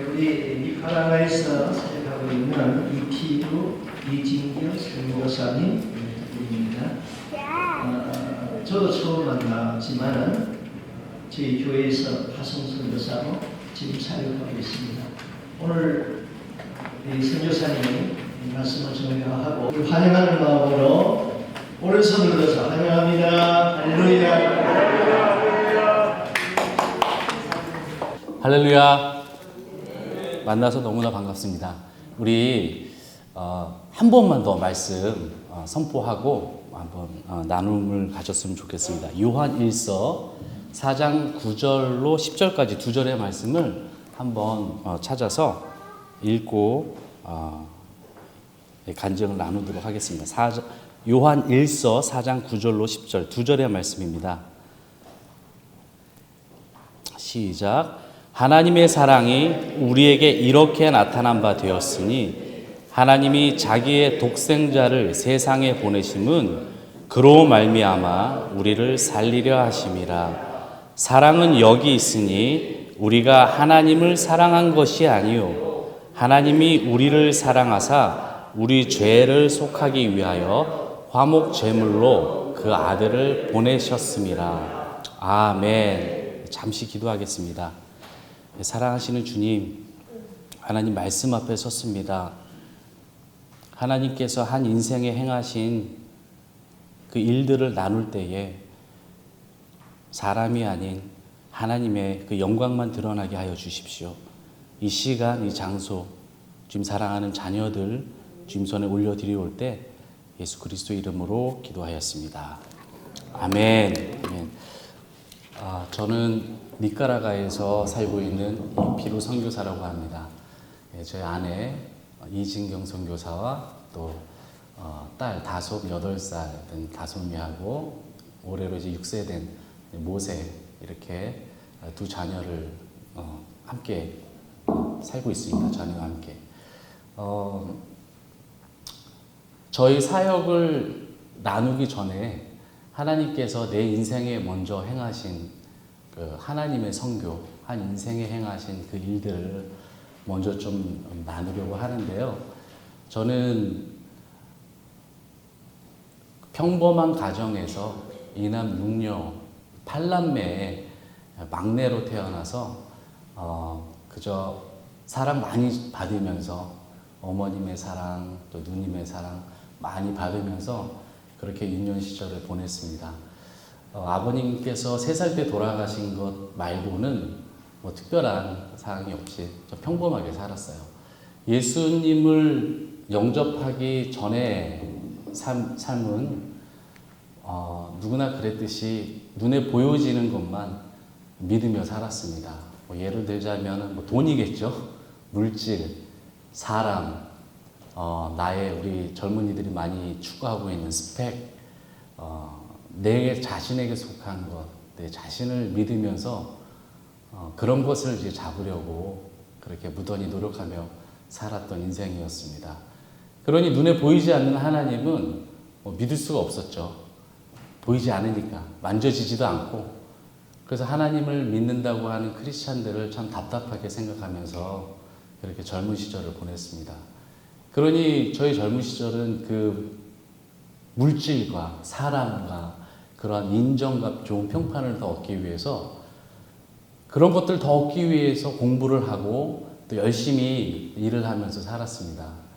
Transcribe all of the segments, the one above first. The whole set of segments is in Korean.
우리 니카라과에서 사역하고 있는 이피부 이진경 선교사님입니다. 저도 처음 만나지만은 저희 교회에서 화성 선교사로 지금 사역하고 있습니다. 오늘 이 선교사님이 말씀을 정리하고 환영하는 마음으로 오른손을 들어서 환영합니다. 할렐루야. 할렐루야. 만나서 너무나 반갑습니다. 우리 한 번만 더 말씀 선포하고 한번 나눔을 가졌으면 좋겠습니다. 요한 1서 4장 9절로 10절까지 두 절의 말씀을 한번 찾아서 읽고 간증을 나누도록 하겠습니다. 요한 1서 4장 9절로 10절 두 절의 말씀입니다. 시작. 하나님의 사랑이 우리에게 이렇게 나타난 바 되었으니 하나님이 자기의 독생자를 세상에 보내심은 그로 말미암아 우리를 살리려 하심이라. 사랑은 여기 있으니 우리가 하나님을 사랑한 것이 아니요 하나님이 우리를 사랑하사 우리 죄를 속하기 위하여 화목 제물로 그 아들을 보내셨음이라. 아멘. 잠시 기도하겠습니다. 사랑하시는 주님, 하나님 말씀 앞에 섰습니다. 하나님께서 한 인생에 행하신 그 일들을 나눌 때에 사람이 아닌 하나님의 그 영광만 드러나게 하여 주십시오. 이 시간, 이 장소, 주님 사랑하는 자녀들 주님 손에 올려드리올 때 예수 그리스도 이름으로 기도하였습니다. 아멘. 아멘. 저는 니카라과에서 살고 있는 이피루 선교사라고 합니다. 저희 아내 이진경 선교사와 또 딸 다솜 8살 된 다솜이하고 올해로 이제 6세 된 모세 이렇게 두 자녀를 함께 살고 있습니다. 자녀와 함께. 저희 사역을 나누기 전에 하나님께서 내 인생에 먼저 행하신 그 하나님의 선교, 한 인생에 행하신 그 일들을 먼저 좀 나누려고 하는데요. 저는 평범한 가정에서 이남 6녀 8남매의 막내로 태어나서 그저 사랑 많이 받으면서 어머님의 사랑 또 누님의 사랑 많이 받으면서 그렇게 유년 시절을 보냈습니다. 아버님께서 3살 때 돌아가신 것 말고는 뭐 특별한 사항이 없이 좀 평범하게 살았어요. 예수님을 영접하기 전에 삶은 누구나 그랬듯이 눈에 보여지는 것만 믿으며 살았습니다. 뭐 예를 들자면 뭐 돈이겠죠. 물질, 사람, 나의 우리 젊은이들이 많이 추구하고 있는 스펙, 내 자신에게 속한 것, 내 자신을 믿으면서 그런 것을 이제 잡으려고 그렇게 무던히 노력하며 살았던 인생이었습니다. 그러니 눈에 보이지 않는 하나님은 믿을 수가 없었죠. 보이지 않으니까 만져지지도 않고. 그래서 하나님을 믿는다고 하는 크리스찬들을 참 답답하게 생각하면서 그렇게 젊은 시절을 보냈습니다. 그러니 저희 젊은 시절은 그 물질과 사람과 그러한 인정과 좋은 평판을 더 얻기 위해서 그런 것들 더 얻기 위해서 공부를 하고 또 열심히 일을 하면서 살았습니다.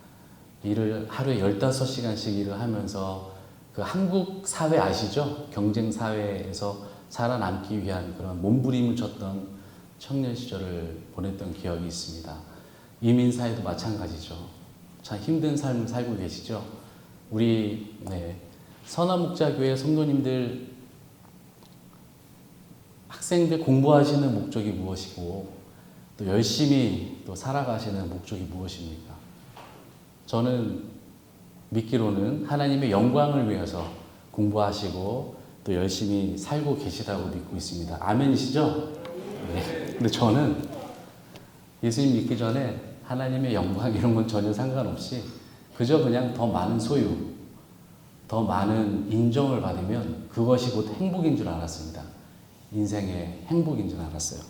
일을 하루에 15시간씩 일을 하면서 그 한국 사회 아시죠? 경쟁 사회에서 살아남기 위한 그런 몸부림을 쳤던 청년 시절을 보냈던 기억이 있습니다. 이민 사회도 마찬가지죠. 참 힘든 삶을 살고 계시죠? 우리 선화목자교회 성도님들 학생들 공부하시는 목적이 무엇이고 또 열심히 또 살아가시는 목적이 무엇입니까? 저는 믿기로는 하나님의 영광을 위해서 공부하시고 또 열심히 살고 계시다고 믿고 있습니다. 아멘이시죠? 네. 근데 저는 예수님 믿기 전에 하나님의 영광 이런 건 전혀 상관없이 그저 그냥 더 많은 소유, 더 많은 인정을 받으면 그것이 곧 행복인 줄 알았습니다. 인생의 행복인 줄 알았어요.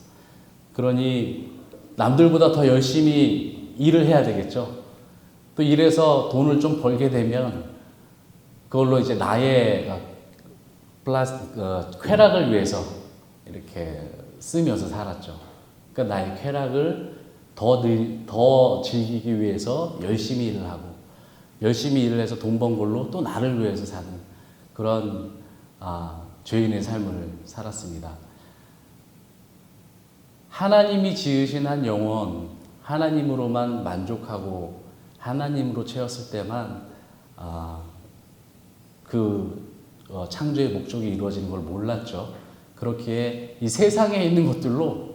그러니 남들보다 더 열심히 일을 해야 되겠죠. 또 일해서 돈을 좀 벌게 되면 그걸로 이제 나의 쾌락을 위해서 이렇게 쓰면서 살았죠. 그러니까 나의 쾌락을 더 즐기기 위해서 열심히 일을 하고 열심히 일을 해서 돈 번 걸로 또 나를 위해서 사는 그런 죄인의 삶을 살았습니다. 하나님이 지으신 한 영혼, 하나님으로만 만족하고 하나님으로 채웠을 때만 창조의 목적이 이루어지는 걸 몰랐죠. 그렇기에 이 세상에 있는 것들로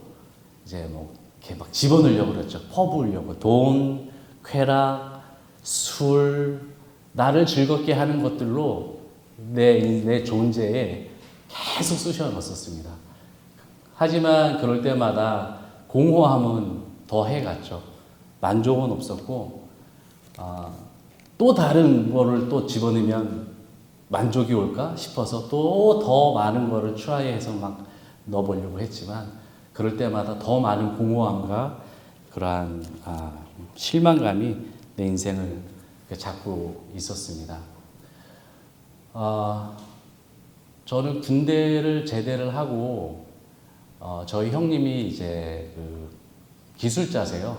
이제 이렇게 막 집어넣으려고 그랬죠. 퍼부으려고. 돈, 쾌락, 술, 나를 즐겁게 하는 것들로 내 존재에 계속 쑤셔 넣었습니다. 하지만 그럴 때마다 공허함은 더 해갔죠. 만족은 없었고, 또 다른 거를 또 집어넣으면 만족이 올까 싶어서 또 더 많은 거를 트라이해서 막 넣어보려고 했지만, 그럴 때마다 더 많은 공허함과 그러한 실망감이 내 인생을 잡고 있었습니다. 저는 군대를 제대를 하고 저희 형님이 이제 기술자세요.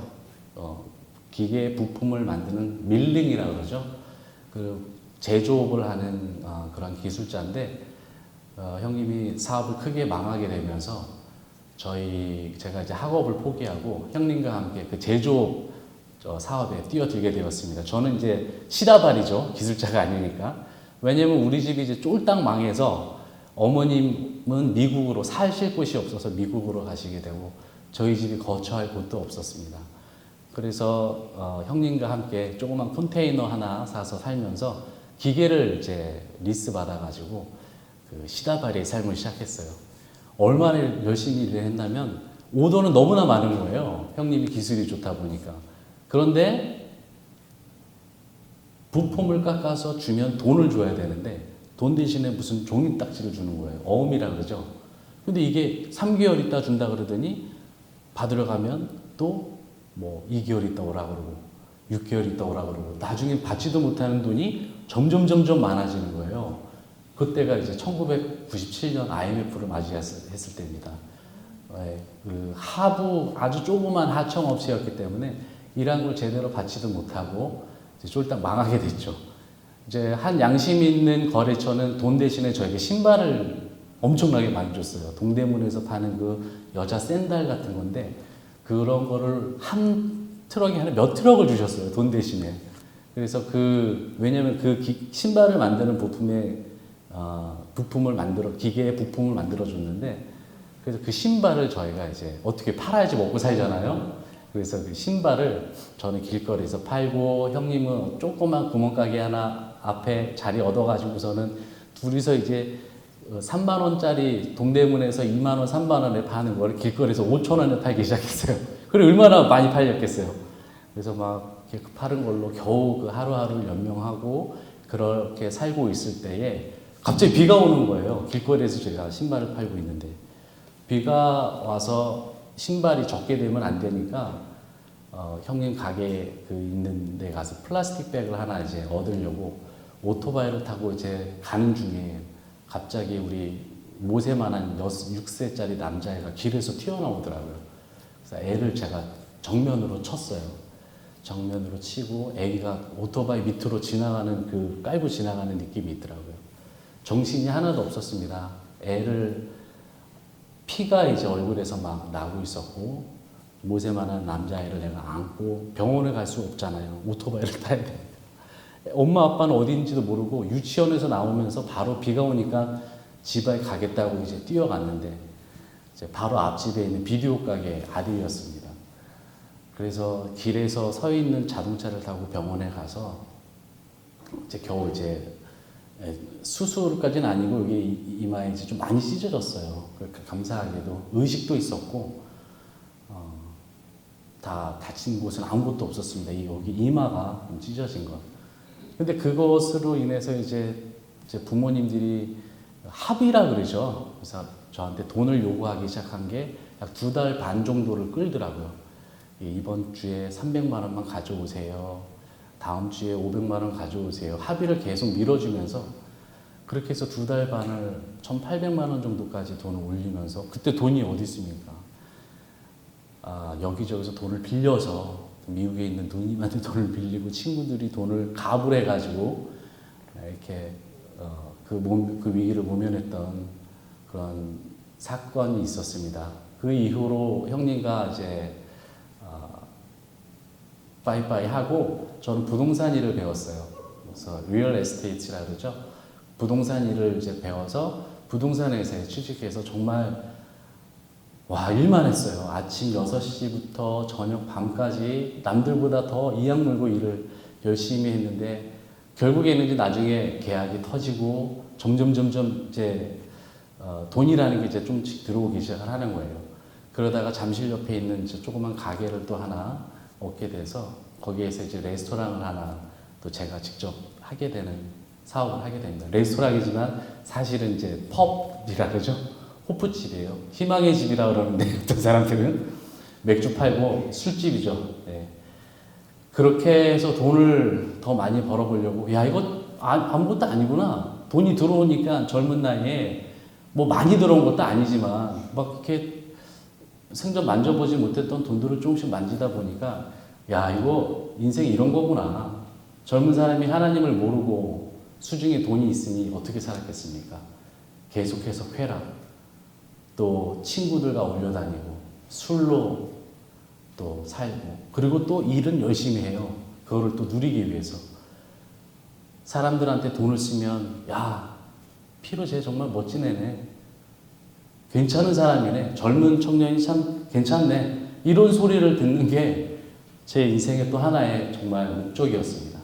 기계 부품을 만드는 밀링이라고 그러죠. 제조업을 하는 그런 기술자인데 형님이 사업을 크게 망하게 되면서 제가 이제 학업을 포기하고 형님과 함께 그 제조업 사업에 뛰어들게 되었습니다. 저는 이제 시다발이죠. 기술자가 아니니까. 왜냐면 우리 집이 이제 쫄딱 망해서 어머님은 미국으로 사실 곳이 없어서 미국으로 가시게 되고 저희 집이 거처할 곳도 없었습니다. 그래서 형님과 함께 조그만 컨테이너 하나 사서 살면서 기계를 이제 리스 받아가지고 시다발이의 삶을 시작했어요. 얼마나 열심히 일을 했냐면 오더는 너무나 많은 거예요. 형님이 기술이 좋다 보니까. 그런데 부품을 깎아서 주면 돈을 줘야 되는데 돈 대신에 무슨 종이 딱지를 주는 거예요. 어음이라 그러죠. 근데 이게 3개월 있다 준다 그러더니 받으러 가면 또 2개월 있다 오라 그러고 6개월 있다 오라 그러고 나중에 받지도 못하는 돈이 점점 많아지는 거예요. 그때가 이제 1997년 IMF를 맞이했을 때입니다. 하부 아주 조그만 하청업체였기 때문에 일한 걸 제대로 받지도 못하고 이제 쫄딱 망하게 됐죠. 이제 한 양심 있는 거래처는 돈 대신에 저에게 신발을 엄청나게 많이 줬어요. 동대문에서 파는 그 여자 샌들 같은 건데 그런 거를 한 트럭이 아니라 몇 트럭을 주셨어요. 돈 대신에. 그래서 왜냐면 신발을 만드는 기계의 부품을 만들어 줬는데 그래서 그 신발을 저희가 이제 어떻게 팔아야지 먹고 살잖아요. 그래서 그 신발을 저는 길거리에서 팔고 형님은 조그만 구멍가게 하나 앞에 자리 얻어가지고서는 둘이서 이제 3만 원짜리 동대문에서 2만 원, 3만 원에 파는 거를 길거리에서 5천 원에 팔기 시작했어요. 그리고 얼마나 많이 팔렸겠어요. 그래서 막 이렇게 파는 걸로 겨우 그 하루하루를 연명하고 그렇게 살고 있을 때에 갑자기 비가 오는 거예요. 길거리에서 제가 신발을 팔고 있는데 비가 와서 신발이 적게 되면 안 되니까 형님 가게 있는 데 가서 플라스틱 백을 하나 이제 얻으려고 오토바이를 타고 이제 가는 중에 갑자기 우리 모세만한 6세짜리 남자애가 길에서 튀어나오더라고요. 그래서 애를 제가 정면으로 쳤어요. 정면으로 치고 애기가 오토바이 밑으로 깔고 지나가는 느낌이 있더라고요. 정신이 하나도 없었습니다. 피가 이제 얼굴에서 막 나고 있었고, 모세만한 남자애를 내가 안고 병원에 갈 수 없잖아요. 오토바이를 타야 돼. 엄마 아빠는 어디인지도 모르고 유치원에서 나오면서 바로 비가 오니까 집에 가겠다고 이제 뛰어갔는데 이제 바로 앞집에 있는 비디오 가게 아들이었습니다. 그래서 길에서 서 있는 자동차를 타고 병원에 가서 이제 겨우 이제 수술까지는 아니고 여기 이마에 이제 좀 많이 찢어졌어요. 그러니까 감사하게도 의식도 있었고 다 다친 곳은 아무것도 없었습니다. 여기 이마가 좀 찢어진 것. 근데 그것으로 인해서 이제 부모님들이 합의라 그러죠. 그래서 저한테 돈을 요구하기 시작한 게 약 2달 반 정도를 끌더라고요. 이번 주에 300만 원만 가져오세요. 다음 주에 500만 원 가져오세요. 합의를 계속 밀어주면서 그렇게 해서 2달 반을 1,800만 원 정도까지 돈을 올리면서 그때 돈이 어디 있습니까? 여기저기서 돈을 빌려서 미국에 있는 누님한테 돈을 빌리고 친구들이 돈을 가불해가지고 이렇게 그 위기를 모면했던 그런 사건이 있었습니다. 그 이후로 형님과 이제 빠이빠이 하고 저는 부동산 일을 배웠어요. 그래서 리얼 에스테이트라 그러죠. 부동산 일을 이제 배워서 부동산 회사에 취직해서 정말 일만 했어요. 아침 6시부터 저녁 밤까지 남들보다 더 이악 물고 일을 열심히 했는데 결국에는 이제 나중에 계약이 터지고 점점 이제 돈이라는 게 이제 좀씩 들어오기 시작을 하는 거예요. 그러다가 잠실 옆에 있는 이제 조그만 가게를 또 하나 얻게 돼서 거기에서 이제 레스토랑을 하나 또 제가 직접 하게 되는 사업을 하게 됩니다. 레스토랑이지만 사실은 이제 펍이라 그러죠. 호프집이에요. 희망의 집이라 그러는데 어떤 사람들은 맥주 팔고 술집이죠. 네. 그렇게 해서 돈을 더 많이 벌어보려고 이거 아무것도 아니구나. 돈이 들어오니까 젊은 나이에 뭐 많이 들어온 것도 아니지만 막 이렇게 생전 만져보지 못했던 돈들을 조금씩 만지다 보니까 이거 인생 이런 거구나. 젊은 사람이 하나님을 모르고 수중에 돈이 있으니 어떻게 살았겠습니까? 계속해서 쾌락, 또 친구들과 올려다니고 술로 또 살고 그리고 또 일은 열심히 해요. 그거를 또 누리기 위해서 사람들한테 돈을 쓰면 피로 쟤 정말 멋진 애네. 괜찮은 사람이네. 젊은 청년이 참 괜찮네. 이런 소리를 듣는 게 제 인생의 또 하나의 정말 목적이었습니다.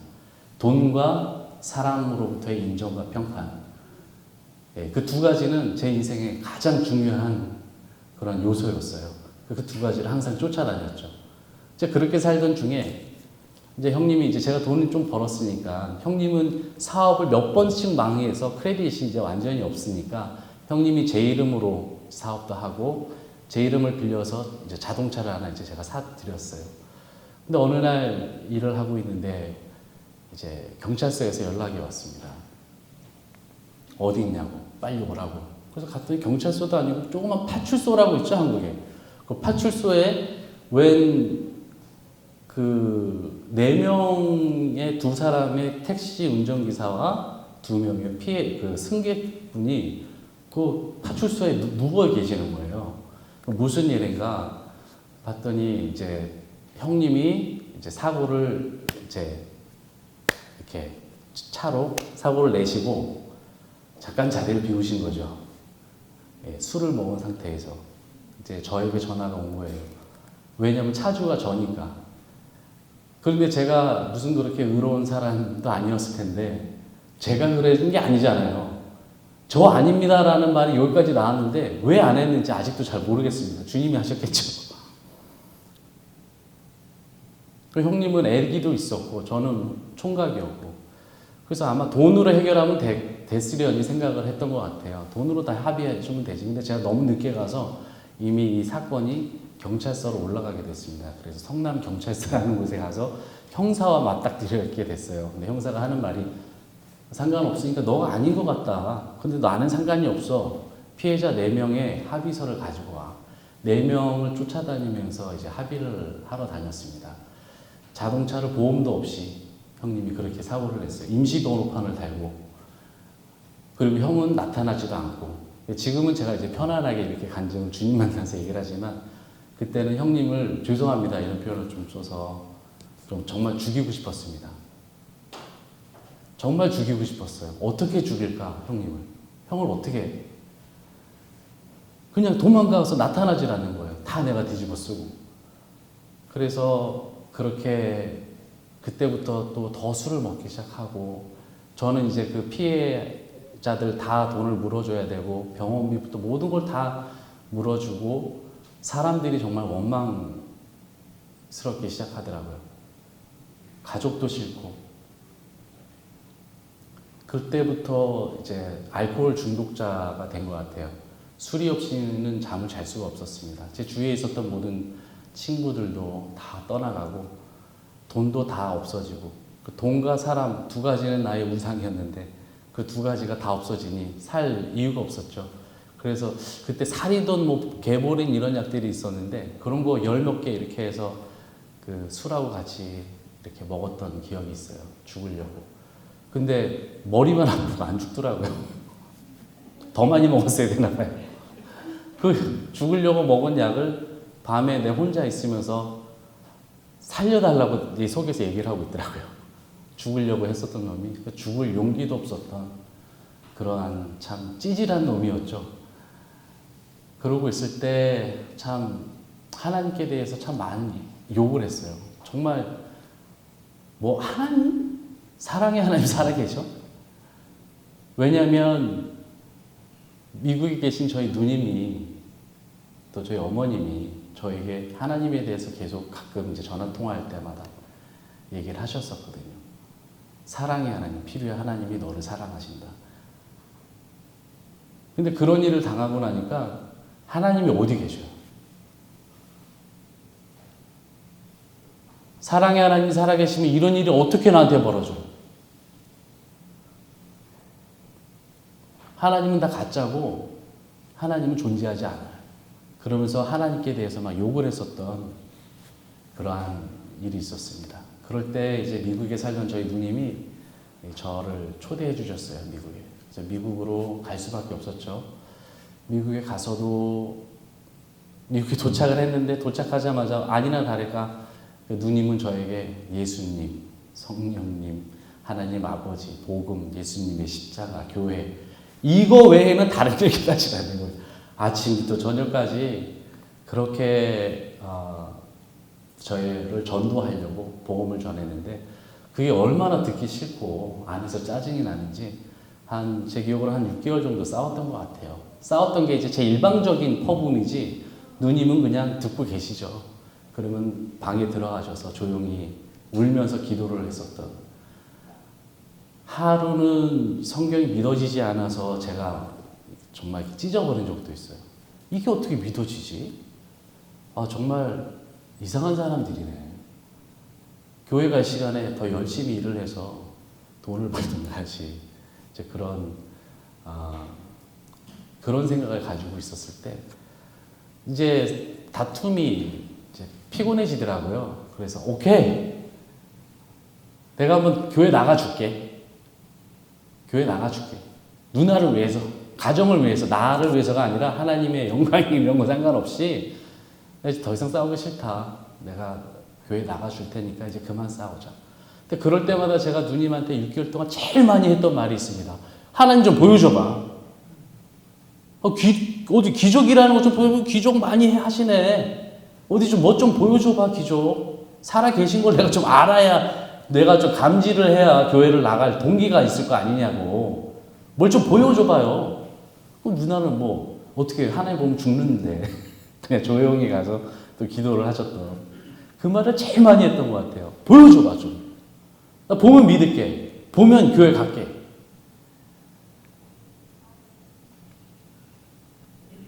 돈과 사람으로부터의 인정과 평판. 그 2가지는 제 인생의 가장 중요한 그런 요소였어요. 그 2가지를 항상 쫓아다녔죠. 이제 그렇게 살던 중에 이제 형님이 이제 제가 돈을 좀 벌었으니까 형님은 사업을 몇 번씩 망해서 크레딧이 이제 완전히 없으니까 형님이 제 이름으로 사업도 하고 제 이름을 빌려서 이제 자동차를 하나 이제 제가 사드렸어요. 근데 어느 날 일을 하고 있는데 이제 경찰서에서 연락이 왔습니다. 어디 있냐고, 빨리 오라고. 그래서 갔더니 경찰서도 아니고 조그만 파출소라고 있죠, 한국에. 그 파출소에 웬 4명의 2사람의 택시 운전기사와 2명의 승객분이 그 파출소에 누워 계시는 거예요. 무슨 일인가 봤더니 이제 형님이 이제 사고를 이제 이렇게 차로 사고를 내시고 잠깐 자리를 비우신 거죠. 술을 먹은 상태에서 이제 저에게 전화가 온 거예요. 왜냐면 차주가 저니까. 그런데 제가 무슨 그렇게 의로운 사람도 아니었을 텐데 제가 그래준 게 아니잖아요. 저 아닙니다라는 말이 여기까지 나왔는데 왜 안 했는지 아직도 잘 모르겠습니다. 주님이 하셨겠죠. 그 형님은 애기도 있었고 저는 총각이었고 그래서 아마 돈으로 해결하면 됐으려니 생각을 했던 것 같아요. 돈으로 다 합의해주면 되지. 근데 제가 너무 늦게 가서 이미 이 사건이 경찰서로 올라가게 됐습니다. 그래서 성남 경찰서라는 곳에 가서 형사와 맞닥뜨리게 됐어요. 근데 형사가 하는 말이 상관없으니까 너가 아닌 것 같다. 근데 나는 상관이 없어. 피해자 4명의 합의서를 가지고 와. 4명을 쫓아다니면서 이제 합의를 하러 다녔습니다. 자동차를 보험도 없이 형님이 그렇게 사고를 냈어요. 임시 번호판을 달고. 그리고 형은 나타나지도 않고. 지금은 제가 이제 편안하게 이렇게 간증을 주님 만나서 얘기를 하지만 그때는 형님을 죄송합니다 이런 표현을 좀 써서 좀 정말 죽이고 싶었습니다. 정말 죽이고 싶었어요. 어떻게 죽일까 형님을. 형을 어떻게. 그냥 도망가서 나타나질 않는 거예요. 다 내가 뒤집어 쓰고. 그래서 그렇게 그때부터 또 더 술을 먹기 시작하고 저는 이제 그 피해자들 다 돈을 물어줘야 되고 병원비부터 모든 걸 다 물어주고 사람들이 정말 원망스럽게 시작하더라고요. 가족도 싫고 그때부터 이제 알코올 중독자가 된 것 같아요. 술이 없이는 잠을 잘 수가 없었습니다. 제 주위에 있었던 모든 친구들도 다 떠나가고 돈도 다 없어지고 그 돈과 사람 두 가지는 나의 우상이었는데 그 두 가지가 다 없어지니 살 이유가 없었죠. 그래서 그때 살이돈 뭐 개보린 이런 약들이 있었는데 그런 거 열 몇 개 이렇게 해서 그 술하고 같이 이렇게 먹었던 기억이 있어요. 죽으려고. 근데 머리만 아프고 안 죽더라고요. 더 많이 먹었어야 되나 봐요. 그 죽으려고 먹은 약을 밤에 내 혼자 있으면서 살려달라고 내 속에서 얘기를 하고 있더라고요. 죽으려고 했었던 놈이 죽을 용기도 없었던 그러한 참 찌질한 놈이었죠. 그러고 있을 때 참 하나님께 대해서 참 많이 욕을 했어요. 정말 뭐 하나님? 사랑의 하나님 살아계셔? 왜냐하면 미국에 계신 저희 누님이 또 저희 어머님이 저에게 하나님에 대해서 계속 가끔 이제 전화 통화할 때마다 얘기를 하셨었거든요. 사랑의 하나님, 필요의 하나님이 너를 사랑하신다. 근데 그런 일을 당하고 나니까 하나님이 어디 계셔요? 사랑의 하나님이 살아계시면 이런 일이 어떻게 나한테 벌어져? 하나님은 다 가짜고 하나님은 존재하지 않아요. 그러면서 하나님께 대해서 막 욕을 했었던 그러한 일이 있었습니다. 그럴 때 이제 미국에 살던 저희 누님이 저를 초대해 주셨어요, 미국에. 그래서 미국으로 갈 수밖에 없었죠. 미국에 가서도 미국에 도착을 했는데 도착하자마자 아니나 다를까 누님은 저에게 예수님, 성령님, 하나님 아버지, 복음, 예수님의 십자가, 교회 이거 외에는 다른 얘기를 하지 않는 거예요. 아침부터 저녁까지 그렇게 저희를 전도하려고 복음을 전했는데 그게 얼마나 듣기 싫고 안에서 짜증이 나는지 제 기억으로 한 6개월 정도 싸웠던 것 같아요. 싸웠던 게 이제 제 일방적인 퍼부음이지 누님은 그냥 듣고 계시죠. 그러면 방에 들어가셔서 조용히 울면서 기도를 했었던 하루는 성경이 믿어지지 않아서 제가 정말 찢어버린 적도 있어요. 이게 어떻게 믿어지지? 정말 이상한 사람들이네. 교회 갈 시간에 더 열심히 일을 해서 돈을 벌든가지 이제 그런 생각을 가지고 있었을 때 이제 다툼이 이제 피곤해지더라고요. 그래서 오케이, 내가 한번 교회 나가줄게. 교회 나가줄게. 누나를 위해서, 가정을 위해서, 나를 위해서가 아니라 하나님의 영광이 이런 거 상관없이 이제 더 이상 싸우기 싫다. 내가 교회 나가줄 테니까 이제 그만 싸우자. 근데 그럴 때마다 제가 누님한테 6개월 동안 제일 많이 했던 말이 있습니다. 하나님 좀 보여줘봐. 어디 기적이라는 거 좀 보여줘. 기적 많이 하시네. 어디 좀 뭐 좀 보여줘봐, 기적. 살아 계신 걸 내가 좀 알아야, 내가 좀 감지를 해야 교회를 나갈 동기가 있을 거 아니냐고. 뭘 좀 보여줘봐요. 누나는 뭐 어떻게 하나님 보면 죽는데 그냥 조용히 가서 또 기도를 하셨던 그 말을 제일 많이 했던 것 같아요. 보여줘봐 좀. 나 보면 믿을게. 보면 교회 갈게.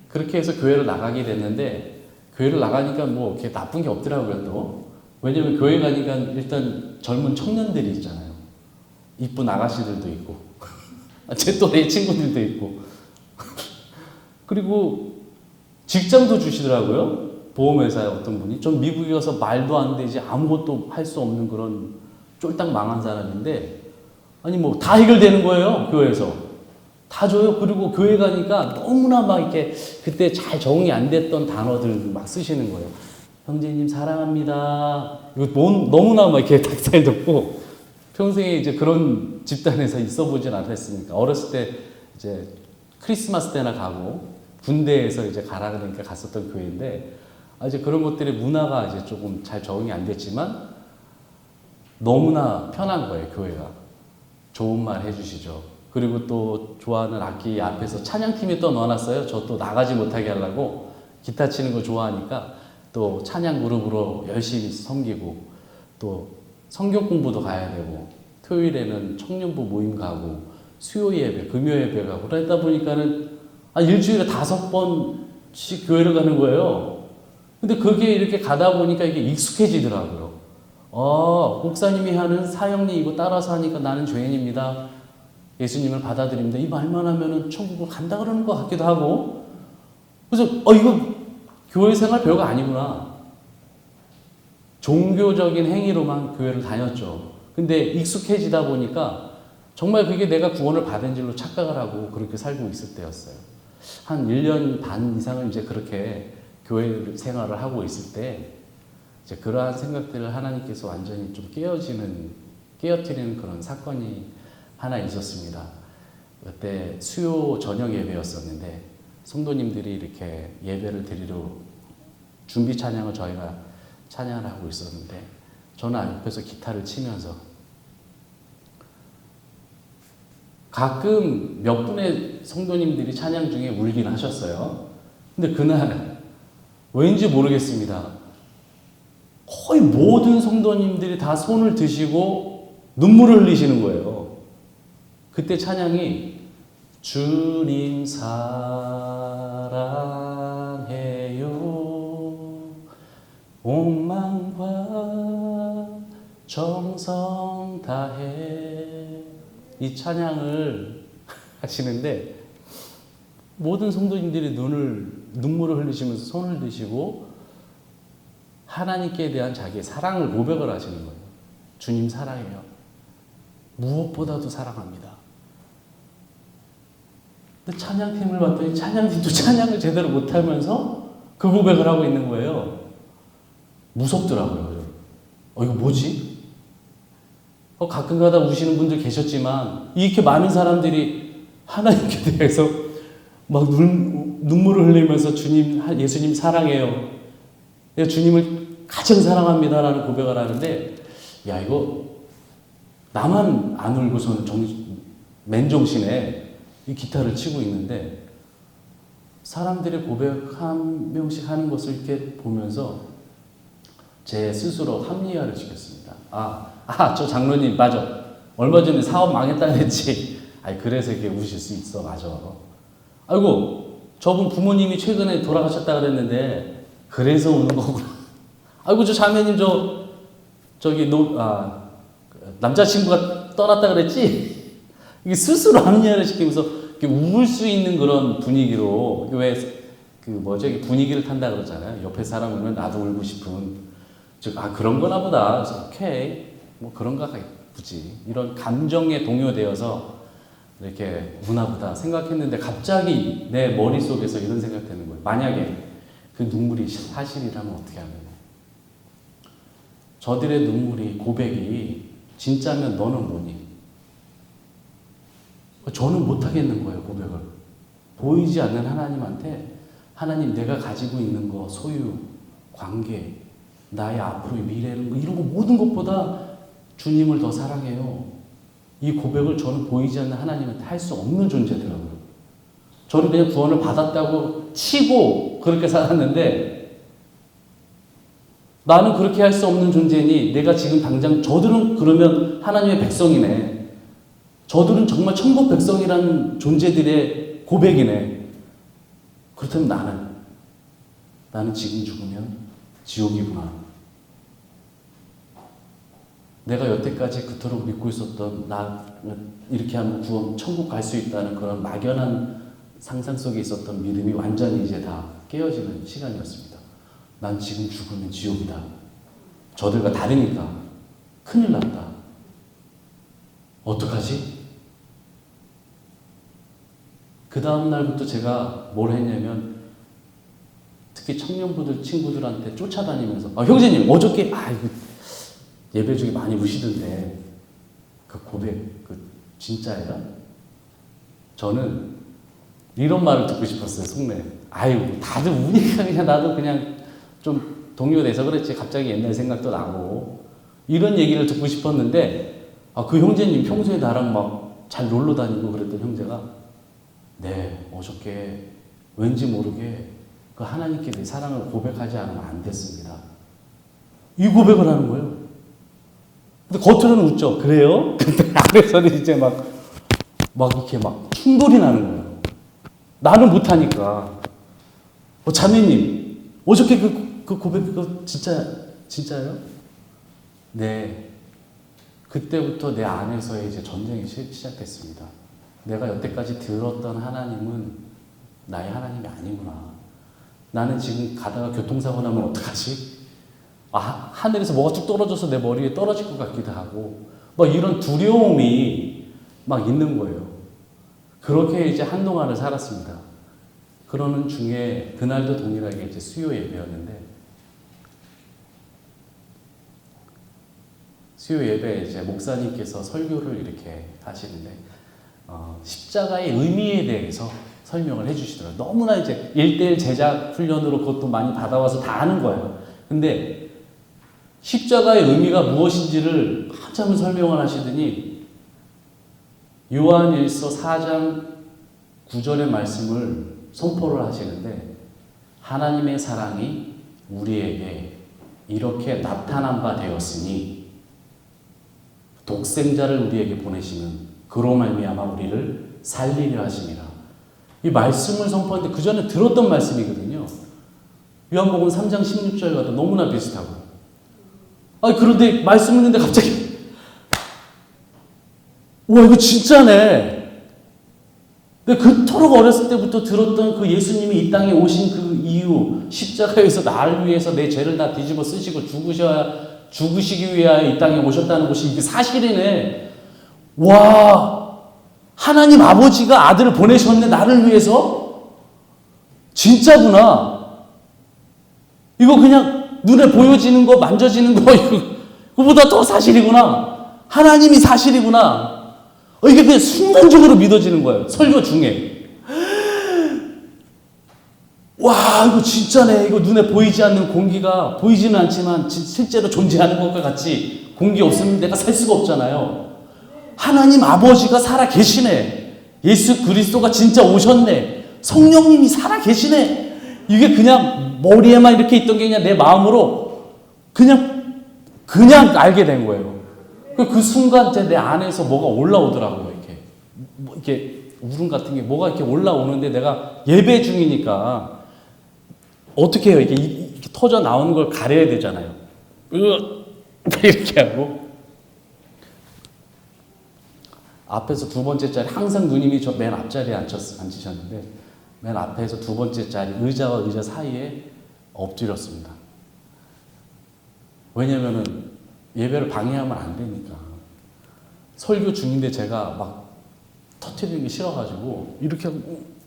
그렇게 해서 교회를 나가게 됐는데 교회를 나가니까 뭐 이렇게 나쁜 게 없더라고요 또. 왜냐면 교회 가니까 일단 젊은 청년들이 있잖아요. 이쁜 아가씨들도 있고 제 또래 친구들도 있고 그리고 직장도 주시더라고요. 보험회사에 어떤 분이 좀 미국에 가서 말도 안 되지 아무것도 할 수 없는 그런 쫄딱 망한 사람인데 아니 뭐 다 해결되는 거예요. 교회에서 다 줘요. 그리고 교회 가니까 너무나 막 이렇게 그때 잘 적응이 안 됐던 단어들 막 쓰시는 거예요. 형제님 사랑합니다. 이거 너무나 막 이렇게 닭살 돋고 평생에 이제 그런 집단에서 있어 보진 않았으니까 어렸을 때 이제 크리스마스 때나 가고 군대에서 이제 가라 그러니까 갔었던 교회인데 이제 그런 것들의 문화가 이제 조금 잘 적응이 안 됐지만 너무나 편한 거예요. 교회가 좋은 말 해주시죠. 그리고 또 좋아하는 악기 앞에서 찬양팀이 또 넣어놨어요. 저 또 나가지 못하게 하려고 기타 치는 거 좋아하니까 또 찬양 그룹으로 열심히 섬기고 또 성경 공부도 가야 되고 토요일에는 청년부 모임 가고 수요 예배, 금요 예배 가고 그러다 보니까는 일주일에 5번씩 교회를 가는 거예요. 근데 그게 이렇게 가다 보니까 이게 익숙해지더라고요. 목사님이 하는 사형리 이거 따라서 하니까 나는 죄인입니다. 예수님을 받아들입니다. 이 말만 하면은 천국을 간다 그러는 것 같기도 하고. 그래서 이거 교회 생활 별거 아니구나. 종교적인 행위로만 교회를 다녔죠. 근데 익숙해지다 보니까 정말 그게 내가 구원을 받은 줄로 착각을 하고 그렇게 살고 있을 때였어요. 한 1년 반 이상을 이제 그렇게 교회 생활을 하고 있을 때 이제 그러한 생각들을 하나님께서 완전히 좀 깨어뜨리는 그런 사건이 하나 있었습니다. 그때 수요 저녁 예배였었는데 성도님들이 이렇게 예배를 드리러 준비 찬양을 저희가 찬양을 하고 있었는데 저는 옆에서 기타를 치면서 가끔 몇 분의 성도님들이 찬양 중에 울긴 하셨어요. 근데 그날 왠지 모르겠습니다. 거의 모든 성도님들이 다 손을 드시고 눈물을 흘리시는 거예요. 그때 찬양이 주님 사랑해요 온 마음과 정성 다해 이 찬양을 하시는데 모든 성도님들이 눈물을 흘리시면서 손을 드시고 하나님께 대한 자기의 사랑을 고백을 하시는 거예요. 주님 사랑해요. 무엇보다도 사랑합니다. 근데 찬양팀을 봤더니 찬양팀도 찬양을 제대로 못하면서 그 고백을 하고 있는 거예요. 무섭더라고요. 이거 뭐지? 가끔 가다 우시는 분들 계셨지만 이렇게 많은 사람들이 하나님께 대해서 막 눈물을 흘리면서 예수님 사랑해요. 내가 주님을 가장 사랑합니다라는 고백을 하는데 야 이거 나만 안 울고서는 맨정신에 이 기타를 치고 있는데 사람들의 고백 한 명씩 하는 것을 이렇게 보면서 제 스스로 합리화를 시켰습니다. 저 장로님 맞아. 얼마 전에 사업 망했다 그랬지. 그래서 이렇게 우실 수 있어. 맞아. 아이고 저분 부모님이 최근에 돌아가셨다 그랬는데 그래서 우는 거구나. 아이고 저 자매님 남자친구가 떠났다 그랬지. 이게 스스로 합리화를 시키면서 울 수 있는 그런 분위기로 분위기를 탄다 그러잖아요. 옆에 사람 오면 나도 울고 싶은 그런 거나 보다. 그래서 오케이 뭐 그런가 보지. 이런 감정에 동요되어서 이렇게 우나 보다 생각했는데 갑자기 내 머릿속에서 이런 생각이 드는 거예요. 만약에 그 눈물이 사실이라면 어떻게 하면 저들의 눈물이 고백이 진짜면 너는 뭐니? 저는 못하겠는 거예요. 고백을 보이지 않는 하나님한테 하나님 내가 가지고 있는 거 소유 관계 나의 앞으로의 미래는 이런 거 모든 것보다 주님을 더 사랑해요. 이 고백을 저는 보이지 않는 하나님한테 할 수 없는 존재더라고요. 저는 그냥 구원을 받았다고 치고 그렇게 살았는데 나는 그렇게 할 수 없는 존재니 내가 지금 당장 저들은 그러면 하나님의 백성이네. 저들은 정말 천국 백성이라는 존재들의 고백이네. 그렇다면 나는 지금 죽으면 지옥이구나. 내가 여태까지 그토록 믿고 있었던 이렇게 하면 구원 천국 갈 수 있다는 그런 막연한 상상 속에 있었던 믿음이 완전히 이제 다 깨어지는 시간이었습니다. 난 지금 죽으면 지옥이다. 저들과 다르니까 큰일 났다. 어떡하지? 그 다음 날부터 제가 뭘 했냐면 특히 청년부들 친구들한테 쫓아다니면서 형제님 어저께 이거 예배 중에 많이 우시던데 그 고백 진짜예요? 저는 이런 말을 듣고 싶었어요. 속내 다들 우니까 그냥 나도 그냥 좀 동요돼서 그랬지 갑자기 옛날 생각도 나고 이런 얘기를 듣고 싶었는데 그 형제님 평소에 나랑 막 잘 놀러 다니고 그랬던 형제가 네 어저께 왠지 모르게 그 하나님께 내 사랑을 고백하지 않으면 안 됐습니다. 이 고백을 하는 거예요. 근데 겉으로는 웃죠. 그래요? 근데 안에서는 이제 막 이렇게 막 충돌이 나는 거예요. 나는 못하니까. 자매님, 어저께 그 그 고백 그거 진짜예요? 네. 그때부터 내 안에서의 이제 전쟁이 시작됐습니다. 내가 여태까지 들었던 하나님은 나의 하나님이 아니구나. 나는 지금 가다가 교통사고 나면 어떡하지? 하늘에서 뭐가 쭉 떨어져서 내 머리에 떨어질 것 같기도 하고, 막 이런 두려움이 막 있는 거예요. 그렇게 이제 한동안을 살았습니다. 그러는 중에 그날도 동일하게 이제 수요 예배였는데, 수요 예배 이제 목사님께서 설교를 이렇게 하시는데, 십자가의 의미에 대해서 설명을 해주시더라고요. 너무나 이제 1대1 제작 훈련으로 그것도 많이 받아와서 다 아는 거예요. 근데 십자가의 의미가 무엇인지를 한참을 설명을 하시더니 요한일서 4장 9절의 말씀을 선포를 하시는데, 하나님의 사랑이 우리에게 이렇게 나타난 바 되었으니 독생자를 우리에게 보내시면 그로 말미암아 우리를 살리려 하심이라. 이 말씀을 선포하는데 그 전에 들었던 말씀이거든요. 요한복음 3장 16절과도 너무나 비슷하고. 그런데 말씀 읽는데 갑자기 와, 이거 진짜네. 근데 그토록 어렸을 때부터 들었던 그 예수님이 이 땅에 오신 그 이유, 십자가에서 나를 위해서 내 죄를 다 뒤집어 쓰시고 죽으시기 위하여 이 땅에 오셨다는 것이 이게 사실이네. 와, 하나님 아버지가 아들을 보내셨네, 나를 위해서? 진짜구나. 이거 그냥 눈에 보여지는 거, 만져지는 거, 이거보다 더 사실이구나. 하나님이 사실이구나. 이게 그냥 순간적으로 믿어지는 거예요. 설교 중에. 와, 이거 진짜네. 이거 눈에 보이지 않는 공기가 보이지는 않지만 실제로 존재하는 것과 같이, 공기 없으면 내가 살 수가 없잖아요. 하나님 아버지가 살아 계시네. 예수 그리스도가 진짜 오셨네. 성령님이 살아 계시네. 이게 그냥 머리에만 이렇게 있던 게 그냥 내 마음으로 그냥 알게 된 거예요. 그 순간 내 안에서 뭐가 올라오더라고요. 이렇게 울음 같은 게 뭐가 이렇게 올라오는데, 내가 예배 중이니까 어떻게 해요? 이렇게 터져 나오는 걸 가려야 되잖아요. 이렇게 하고 앞에서 두 번째 자리, 항상 누님이 저 맨 앞자리에 앉으셨는데 맨 앞에서 두 번째 자리, 의자와 의자 사이에 엎드렸습니다. 왜냐면은 예배를 방해하면 안 되니까. 설교 중인데 제가 막 터뜨리는 게 싫어가지고 이렇게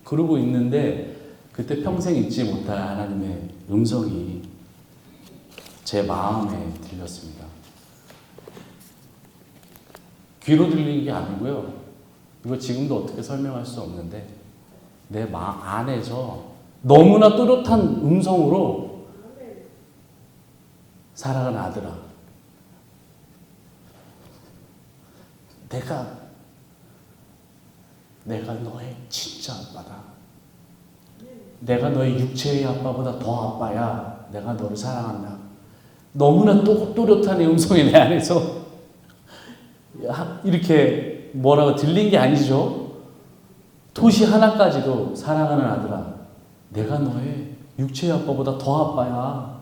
그러고 있는데, 그때 평생 잊지 못할 하나님의 음성이 제 마음에 들렸습니다. 귀로 들리는 게 아니고요. 이거 지금도 어떻게 설명할 수 없는데, 내 마음 안에서 너무나 또렷한 음성으로, 사랑하는 아들아, 내가 너의 진짜 아빠다. 내가 너의 육체의 아빠보다 더 아빠야. 내가 너를 사랑한다. 너무나 또렷한 음성이 내 안에서 이렇게 뭐라고 들린 게 아니죠. 토시 하나까지도, 사랑하는 아들아, 내가 너의 육체의 아빠보다 더 아빠야.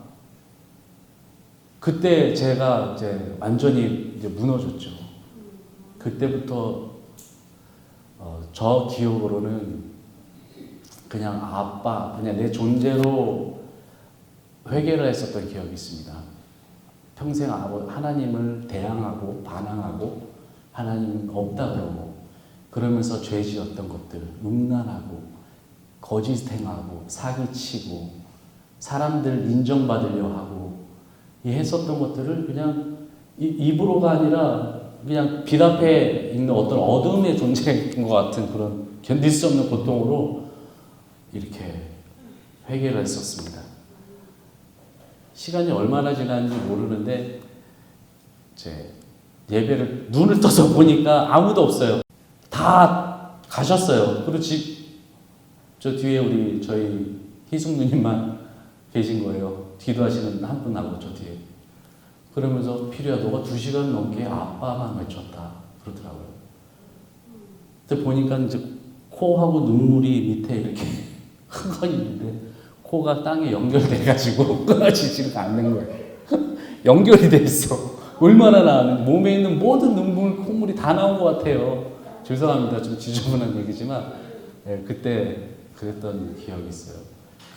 그때 제가 이제 완전히 이제 무너졌죠. 그때부터 저 기억으로는 그냥 아빠, 그냥 내 존재로 회개를 했었던 기억이 있습니다. 평생 하나님을 대항하고 반항하고, 하나님 없다 그러고, 그러면서 죄 지었던 것들, 음란하고 거짓 행하고 사기치고 사람들 인정받으려 하고, 이 했었던 것들을 그냥 입으로가 아니라 그냥 빛 앞에 있는 어떤 어둠의 존재인 것 같은 그런 견딜 수 없는 고통으로 이렇게 회개를 했었습니다. 시간이 얼마나 지났는지 모르는데, 제 예배를 눈을 떠서 보니까 아무도 없어요. 다 가셨어요. 그렇지, 저 뒤에 저희 희숙 누님만 계신 거예요. 기도하시는 한 분하고 저 뒤에. 그러면서 필요야, 너가 2시간 넘게 아빠만 외쳤다 그러더라고요. 근데 보니까 이제 코하고 눈물이 밑에 이렇게 흥건히 있는데, 코가 땅에 연결돼가지고 끊어지지가 않는 거예요. 연결이 돼 있어. 얼마나 나는 몸에 있는 모든 눈물, 콧물이 다 나온 것 같아요. 죄송합니다. 좀 지저분한 얘기지만 네, 그때 그랬던 기억이 있어요.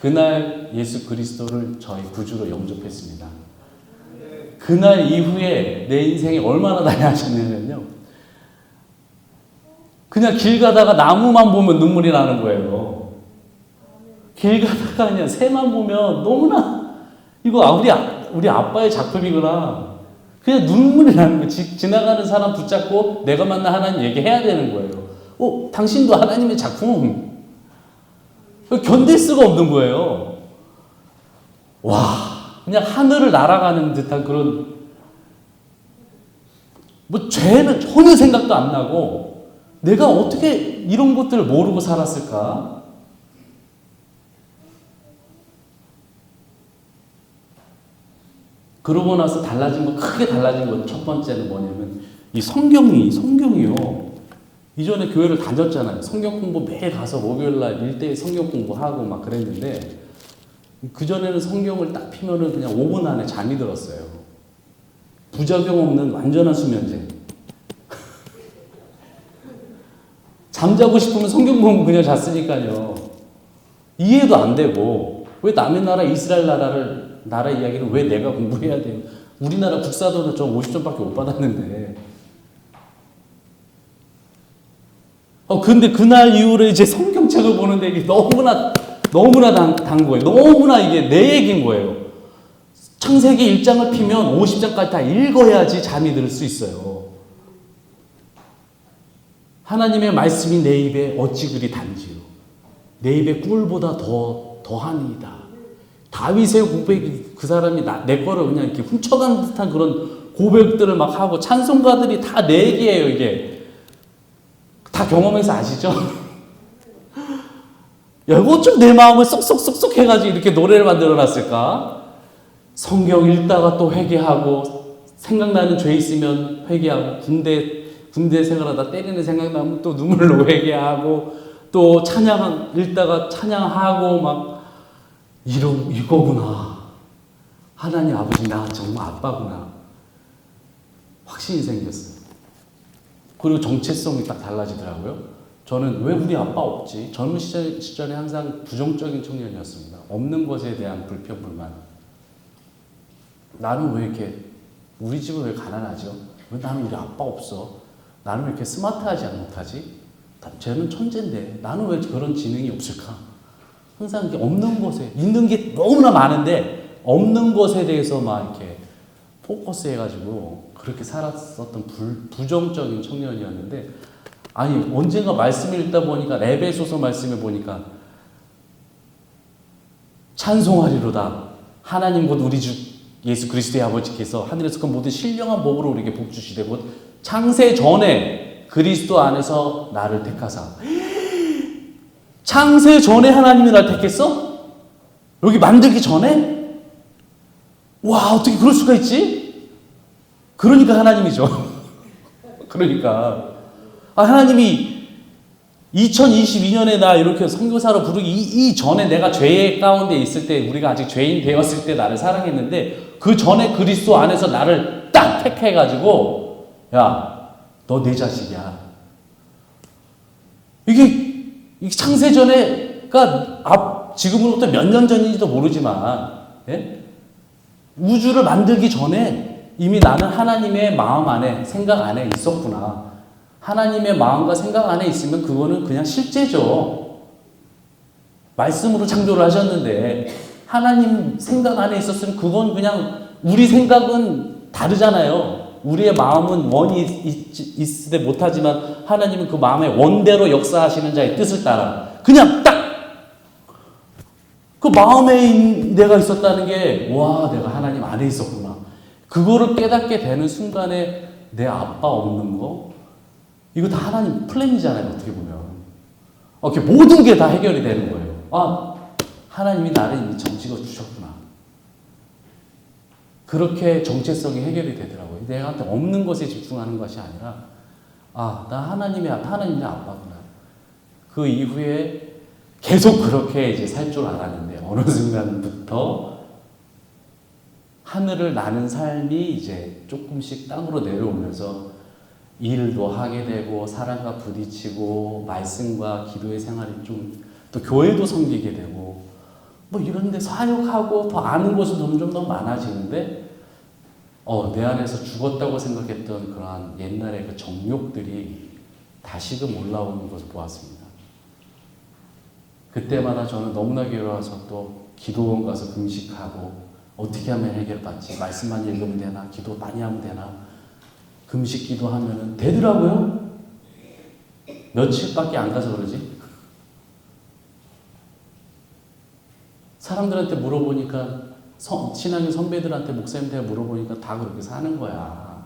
그날 예수 그리스도를 저희 구주로 영접했습니다. 그날 이후에 내 인생이 얼마나 다양하셨냐면요. 그냥 길 가다가 나무만 보면 눈물이 나는 거예요. 길 가다가 그냥 새만 보면 너무나 이거 우리 아빠의 작품이구나. 그냥 눈물이 나는 거예요. 지나가는 사람 붙잡고 내가 만난 하나님 얘기해야 되는 거예요. 당신도 하나님의 작품. 견딜 수가 없는 거예요. 와, 그냥 하늘을 날아가는 듯한 그런, 죄는 전혀 생각도 안 나고, 내가 어떻게 이런 것들을 모르고 살았을까? 그러고 나서 크게 달라진 것 첫 번째는 뭐냐면, 이 성경이요. 이전에 교회를 다녔잖아요. 성경 공부 매일 가서 목요일날 1대1 성경 공부하고 막 그랬는데, 그전에는 성경을 딱 피면은 그냥 5분 안에 잠이 들었어요. 부작용 없는 완전한 수면제. 잠자고 싶으면 성경 공부 그냥 잤으니까요. 이해도 안 되고, 왜 남의 나라 이스라엘 나라 이야기를 왜 내가 공부해야 돼요? 우리나라 국사도는 저 50점밖에 못 받았는데. 근데 그날 이후로 이제 성경책을 보는데 이게 너무나 단 거예요. 너무나 이게 내 얘기인 거예요. 창세기 1장을 피면 50장까지 다 읽어야지 잠이 들 수 있어요. 하나님의 말씀이 내 입에 어찌 그리 단지요. 내 입에 꿀보다 더하니이다. 다윗의 고백이 그 사람이 내 거를 그냥 이렇게 훔쳐간 듯한 그런 고백들을 막 하고 찬송가들이 다 내 얘기예요, 이게. 다 경험해서 아시죠? 야, 이거 좀 내 마음을 쏙쏙쏙쏙 해가지고 이렇게 노래를 만들어 놨을까? 성경 읽다가 또 회개하고, 생각나는 죄 있으면 회개하고, 군대 생활하다 때리는 생각나면 또 눈물로 회개하고, 또 찬양 읽다가 찬양하고, 막, 이거구나. 하나님 아버지, 나 정말 아빠구나. 확신이 생겼어요. 그리고 정체성이 딱 달라지더라고요. 저는 왜 우리 아빠 없지? 젊은 시절에 항상 부정적인 청년이었습니다. 없는 것에 대한 불평, 불만. 나는 왜 이렇게, 우리 집은 왜 가난하죠? 왜 나는 우리 아빠 없어? 나는 왜 이렇게 스마트하지 못하지? 쟤는 천재인데 나는 왜 그런 지능이 없을까? 항상 이렇게 없는 것에, 있는 게 너무나 많은데 없는 것에 대해서 막 이렇게 포커스 해가지고 그렇게 살았었던 부정적인 청년이었는데, 아니 언젠가 말씀을 읽다 보니까 에베소서 말씀을 보니까 찬송하리로다 하나님 곧 우리 주 예수 그리스도의 아버지께서 하늘에서 그 모든 신령한 복으로 우리에게 복 주시되 곧 창세 전에 그리스도 안에서 나를 택하사. 창세 전에 하나님이 날 택했어? 여기 만들기 전에? 와, 어떻게 그럴 수가 있지? 그러니까 하나님이죠. 그러니까 하나님이 2022년에 나 이렇게 선교사로 부르기 이전에 내가 죄 가운데 있을 때, 우리가 아직 죄인 되었을 때 나를 사랑했는데, 그 전에 그리스도 안에서 나를 딱 택해가지고, 야, 너 내 자식이야. 이게 창세 전에가 지금으로부터 몇 년 전인지도 모르지만, 예? 우주를 만들기 전에 이미 나는 하나님의 마음 안에, 생각 안에 있었구나. 하나님의 마음과 생각 안에 있으면 그거는 그냥 실제죠. 말씀으로 창조를 하셨는데 하나님 생각 안에 있었으면 그건 그냥, 우리 생각은 다르잖아요. 우리의 마음은 원이 있으되 못하지만 하나님은 그 마음의 원대로 역사하시는 자의 뜻을 따라 그냥 딱 그 마음에 내가 있었다는 게, 와, 내가 하나님 안에 있었구나. 그거를 깨닫게 되는 순간에 내 아빠 없는 거, 이거 다 하나님 플랜이잖아요, 어떻게 보면. 이렇게 모든 게 다 해결이 되는 거예요. 하나님이 나를 이미 정직어 주셨구나. 그렇게 정체성이 해결이 되더라고요. 내한테 없는 것에 집중하는 것이 아니라, 나 하나님의 아빠구나. 그 이후에 계속 그렇게 이제 살 줄 알았는데, 어느 순간부터 하늘을 나는 삶이 이제 조금씩 땅으로 내려오면서 일도 하게 되고 사람과 부딪히고 말씀과 기도의 생활이 좀 또 교회도 섬기게 되고 뭐 이런데 사역하고 더 아는 것은 점점 더 많아지는데 내 안에서 죽었다고 생각했던 그러한 옛날의 그 정욕들이 다시금 올라오는 것을 보았습니다. 그때마다 저는 너무나 괴로워서 또 기도원 가서 금식하고 어떻게 하면 해결받지? 말씀만 읽으면 되나? 기도 많이 하면 되나? 금식 기도하면 되더라고요. 며칠밖에 안 가서 그러지. 사람들한테 물어보니까 신앙의 선배들한테 목사님들 물어보니까 다 그렇게 사는 거야.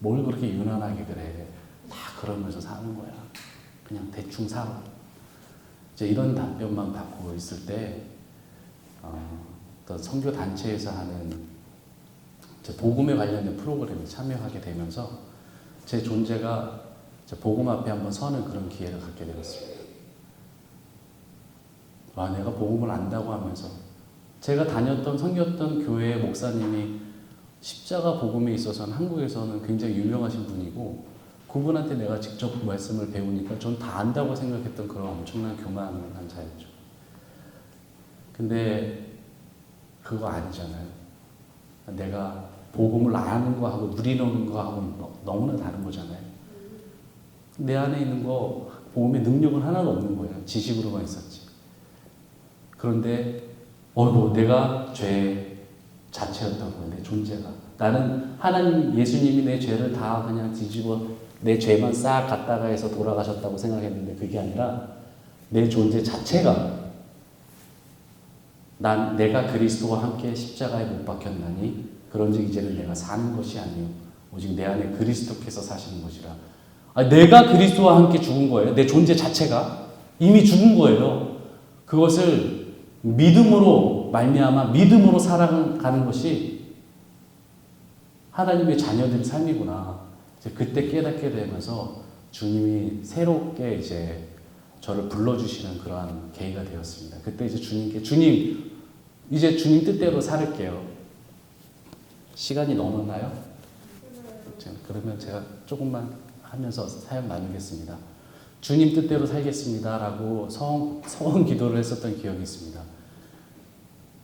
뭘 그렇게 유난하게 그래. 다 그러면서 사는 거야. 그냥 대충 살아. 이제 이런 답변만 받고 있을 때 어떤 선교 단체에서 하는 복음에 관련된 프로그램에 참여하게 되면서 제 존재가 복음 앞에 한번 서는 그런 기회를 갖게 되었습니다. 내가 복음을 안다고 하면서 제가 다녔던 섬겼던 교회의 목사님이 십자가 복음에 있어서는 한국에서는 굉장히 유명하신 분이고 그분한테 내가 직접 말씀을 배우니까 전 다 안다고 생각했던 그런 엄청난 교만한 자였죠. 근데 그거 아니잖아요. 내가 복음을 아는 거하고 누리는 거하고 너무나 다른 거잖아요. 내 안에 있는 거 복음의 능력은 하나도 없는 거예요. 지식으로만 있었지. 그런데 내가 죄 자체였다고 내 존재가 나는 하나님 예수님이 내 죄를 다 그냥 뒤집어 내 죄만 싹 갖다가 해서 돌아가셨다고 생각했는데 그게 아니라 내 존재 자체가 내가 그리스도와 함께 십자가에 못 박혔나니 그런즉 이제는 내가 사는 것이 아니요 오직 내 안에 그리스도께서 사시는 것이라. 내가 그리스도와 함께 죽은 거예요. 내 존재 자체가 이미 죽은 거예요. 그것을 믿음으로 말미암아 믿음으로 살아가는 것이 하나님의 자녀들의 삶이구나. 이제 그때 깨닫게 되면서 주님이 새롭게 이제 저를 불러주시는 그러한 계기가 되었습니다. 그때 이제 주님께 이제 주님 뜻대로 살을게요. 시간이 넘었나요? 그러면 제가 조금만 하면서 사역 나누겠습니다. 주님 뜻대로 살겠습니다라고 서원 기도를 했었던 기억이 있습니다.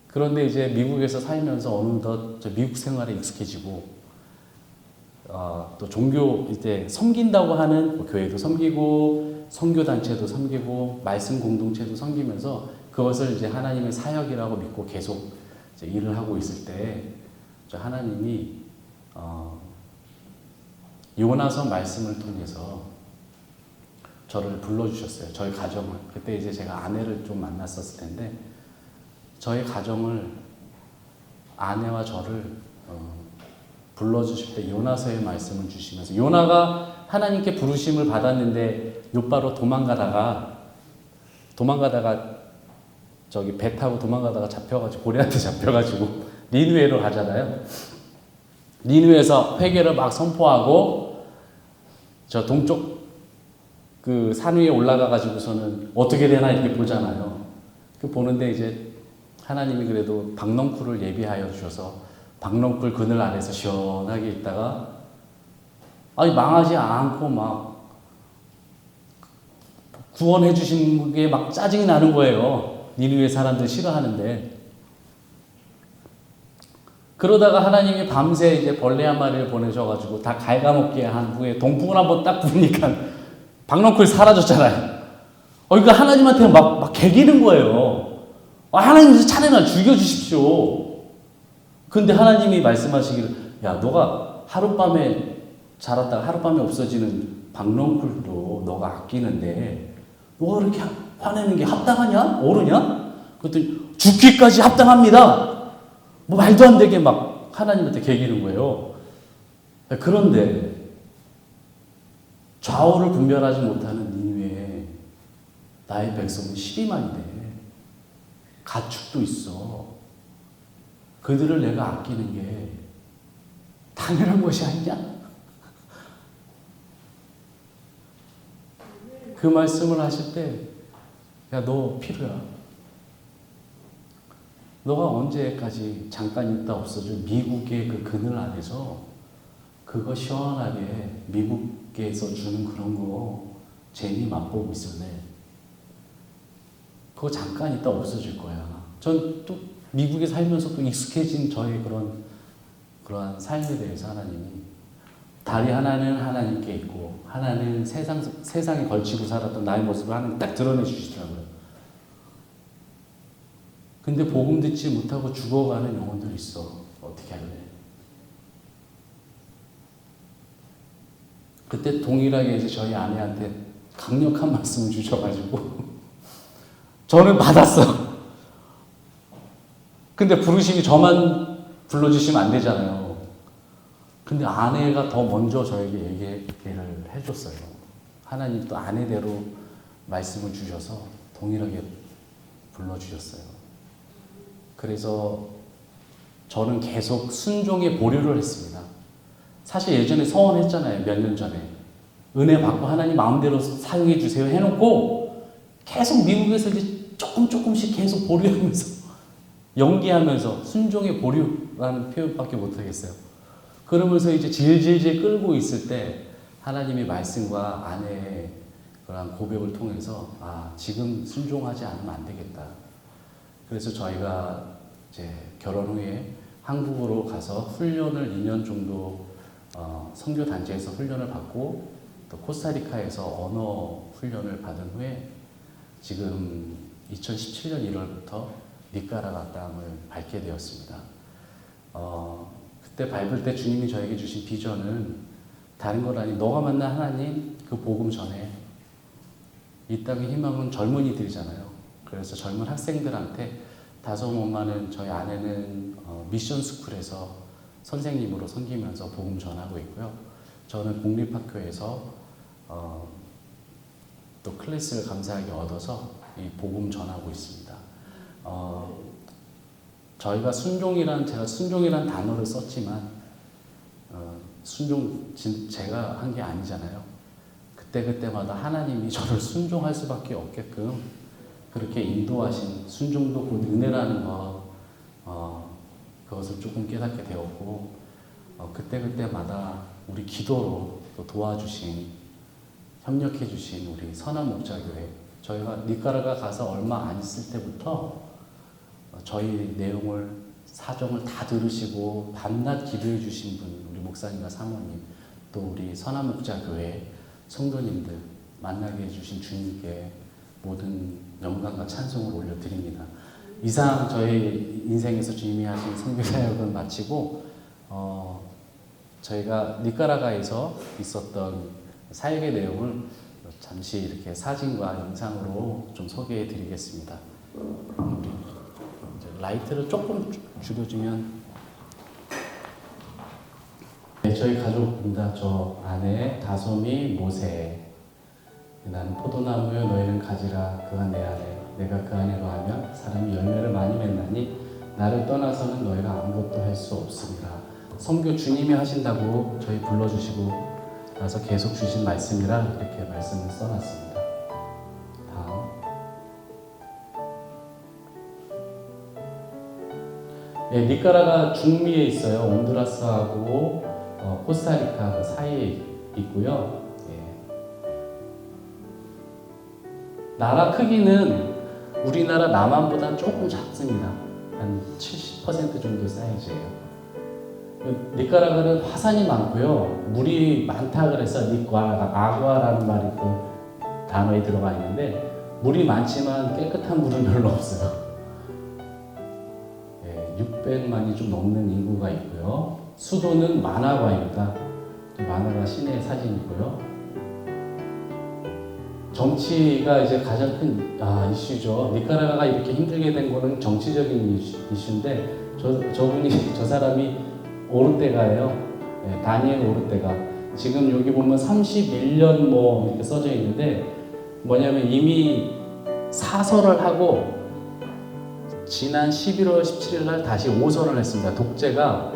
그런데 이제 미국에서 살면서 어느덧 미국 생활에 익숙해지고 또 종교 이제 섬긴다고 하는 교회도 섬기고 선교 단체도 섬기고 말씀 공동체도 섬기면서 그것을 이제 하나님의 사역이라고 믿고 계속 이제 일을 하고 있을 때 하나님이 요나서 말씀을 통해서 저를 불러주셨어요. 저희 가정을. 그때 이제 제가 아내를 좀 만났었을 텐데 저희 가정을 아내와 저를 불러주실 때 요나서의 말씀을 주시면서 요나가 하나님께 부르심을 받았는데 욥바로 도망가다가 저기 배 타고 도망가다가 잡혀가지고 고래한테 잡혀가지고 니느웨로 가잖아요. 니느웨에서 회개를 막 선포하고 저 동쪽 그 산 위에 올라가가지고서는 어떻게 되나 이렇게 보잖아요. 그 보는데 이제 하나님이 그래도 박넝쿨을 예비하여 주셔서 박넝쿨 그늘 아래서 시원하게 있다가 망하지 않고 막 구원해 주신 게 막 짜증이 나는 거예요. 니느웨 사람들 싫어하는데. 그러다가 하나님이 밤새 이제 벌레 한 마리를 보내셔가지고 다 갉아먹게 한 후에 동풍을 한번 딱 부니까 박넝쿨 사라졌잖아요. 그러니까 하나님한테 막 개기는 거예요. 하나님 차례나 죽여주십시오. 근데 하나님이 말씀하시기를 야 너가 하룻밤에 자랐다가 하룻밤에 없어지는 박넝쿨도 너가 아끼는데 너가 그렇게 화내는 게 합당하냐? 옳으냐? 그랬더니 죽기까지 합당합니다. 뭐 말도 안 되게 막 하나님한테 개기는 거예요. 그런데 좌우를 분별하지 못하는 니느웨에 나의 백성은 12만인데 가축도 있어. 그들을 내가 아끼는 게 당연한 것이 아니냐? 그 말씀을 하실 때 야 너 필요야. 너가 언제까지 잠깐 있다 없어져 미국의 그 그늘 안에서 그거 시원하게 미국에서 주는 그런 거 재미 맛보고 있을래? 그거 잠깐 있다 없어질 거야. 전 또 미국에 살면서 또 익숙해진 저의 그러한 삶에 대해서 하나님이 다리 하나는 하나님께 있고 하나는 세상에 걸치고 살았던 나의 모습을 하나님 딱 드러내 주시더라고요. 근데 복음 듣지 못하고 죽어가는 영혼들이 있어. 어떻게 할래? 그때 동일하게 이제 저희 아내한테 강력한 말씀을 주셔가지고 저는 받았어. 근데 부르심이 저만 불러주시면 안 되잖아요. 근데 아내가 더 먼저 저에게 얘기를 해줬어요. 하나님 또 아내대로 말씀을 주셔서 동일하게 불러주셨어요. 그래서 저는 계속 순종의 보류를 했습니다. 사실 예전에 서원했잖아요. 몇 년 전에. 은혜 받고 하나님 마음대로 사용해 주세요 해놓고 계속 미국에서 이제 조금씩 계속 보류하면서 연기하면서 순종의 보류라는 표현밖에 못하겠어요. 그러면서 이제 질질질 끌고 있을 때 하나님의 말씀과 아내의 그런 고백을 통해서 지금 순종하지 않으면 안 되겠다. 그래서 저희가 이제 결혼 후에 한국으로 가서 훈련을 2년 정도 선교 단체에서 훈련을 받고 또 코스타리카에서 언어 훈련을 받은 후에 지금 2017년 1월부터 니카라과 땅을 밟게 되었습니다. 그때 밟을 때 주님이 저에게 주신 비전은 다른 건 아니 너가 만난 하나님 그 복음 전에 이 땅의 희망은 젊은이들이잖아요. 그래서 젊은 학생들한테 다솜엄마는 저희 아내는 미션 스쿨에서 선생님으로 섬기면서 복음 전하고 있고요. 저는 공립학교에서 또 클래스를 감사하게 얻어서 이 복음 전하고 있습니다. 저희가 제가 순종이란 단어를 썼지만 순종 제가 한 게 아니잖아요. 그때마다 하나님이 저를 순종할 수밖에 없게끔 그렇게 인도하신 순종도 곧 은혜라는 것 그것을 조금 깨닫게 되었고 그때마다 우리 기도로 또 도와주신 협력해주신 우리 선한 목자교회 저희가 니카라과 가서 얼마 안 있을 때부터 저희 내용을 사정을 다 들으시고 밤낮 기도해 주신 분 우리 목사님과 사모님 또 우리 선한 목자교회 성도님들 만나게 해주신 주님께 모든 영광과 찬송을 올려드립니다. 이상 저희 인생에서 주님이 하신 선교사역을 마치고 저희가 니카라과에서 있었던 사역의 내용을 잠시 이렇게 사진과 영상으로 좀 소개해 드리겠습니다. 라이트를 조금 줄여주면 네, 저희 가족입니다. 저 아내, 다솜이, 모세. 나는 포도나무여 너희는 가지라 그가 내 안에 내가 그 안에 거하면 사람이 열매를 많이 맺나니 나를 떠나서는 너희가 아무것도 할 수 없습니다. 선교 주님이 하신다고 저희 불러주시고 나서 계속 주신 말씀이라 이렇게 말씀을 써놨습니다. 다음. 네, 니카라가 중미에 있어요. 온두라스하고 코스타리카 그 사이에 있고요. 나라 크기는 우리나라 남한보다 조금 작습니다. 한 70% 정도 사이즈예요. 니카라과는 화산이 많고요. 물이 많다 그래서 아구아라는 말이 그 단어에 들어가 있는데 물이 많지만 깨끗한 물은 별로 없어요. 600만이 좀 넘는 인구가 있고요. 수도는 마나과입니다. 마나과 시내 사진이고요. 정치가 이제 가장 큰 이슈죠. 니카라과가 이렇게 힘들게 된 거는 정치적인 이슈인데 저 사람이 오르테가예요. 다니엘 오르테가. 지금 여기 보면 31년 뭐 이렇게 써져 있는데 뭐냐면 이미 사설을 하고 지난 11월 17일 날 다시 오선을 했습니다. 독재가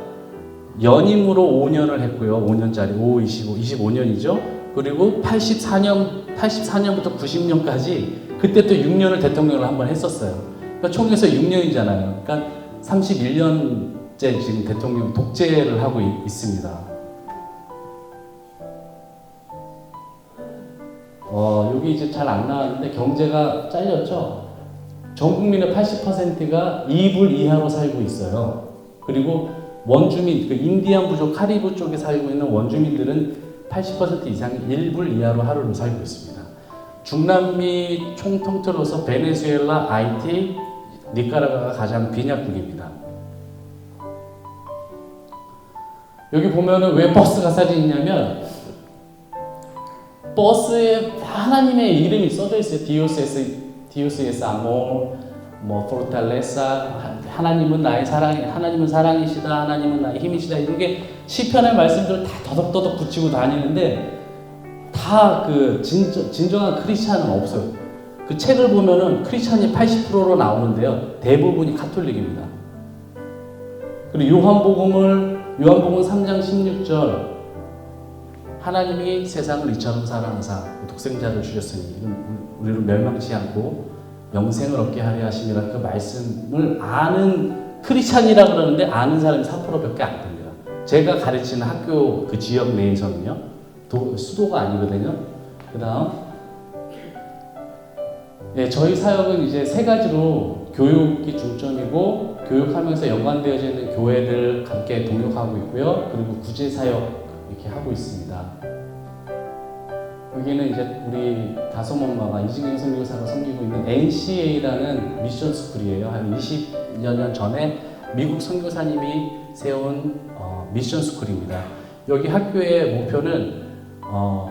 연임으로 5년을 했고요. 5년짜리 25년이죠. 그리고 84년부터 90년까지 그때 또 6년을 대통령을 한번 했었어요. 그러니까 총에서 6년이잖아요. 그러니까 31년째 지금 대통령 독재를 하고 있습니다. 여기 이제 잘 안 나왔는데 경제가 잘렸죠. 전 국민의 80%가 2불 이하로 살고 있어요. 그리고 원주민, 그 인디안 부족 카리브 쪽에 살고 있는 원주민들은 80% 이상이 1불 이하로 하루를 살고 있습니다. 중남미 총 통틀어서 베네수엘라, 아이티, 니카라과가 가장 빈약국입니다. 여기 보면은 왜 버스가 사진이 있냐면 버스에 하나님의 이름이 써져 있어요. 디오스 아몰, 뭐 포르탈레사, 하나님은 나의 사랑, 하나님은 사랑이시다, 하나님은 나의 힘이시다. 이런 게 시편의 말씀들을 다 더덕더덕 붙이고 다니는데 다 그 진정한 크리스찬은 없어요. 그 책을 보면은 크리스찬이 80%로 나오는데요. 대부분이 카톨릭입니다. 그리고 요한복음 3장 16절 하나님이 세상을 이처럼 사랑하사 독생자를 주셨으니 우리를 멸망치 않고 영생을 얻게 하려 하심이라 그 말씀을 아는 크리스찬이라 그러는데 아는 사람이 4%밖에 안 됩니다. 제가 가르치는 학교 그 지역 내에서는요. 수도가 아니거든요. 그 다음 저희 사역은 이제 세 가지로 교육이 중점이고 교육하면서 연관되어져 있는 교회들 함께 동역하고 있고요. 그리고 구제 사역 이렇게 하고 있습니다. 여기는 이제 우리 다솜 엄마가 이진경 선교사가 섬기고 있는 NCA라는 미션 스쿨이에요. 한 20여 년 전에 미국 선교사님이 세운 미션 스쿨입니다. 여기 학교의 목표는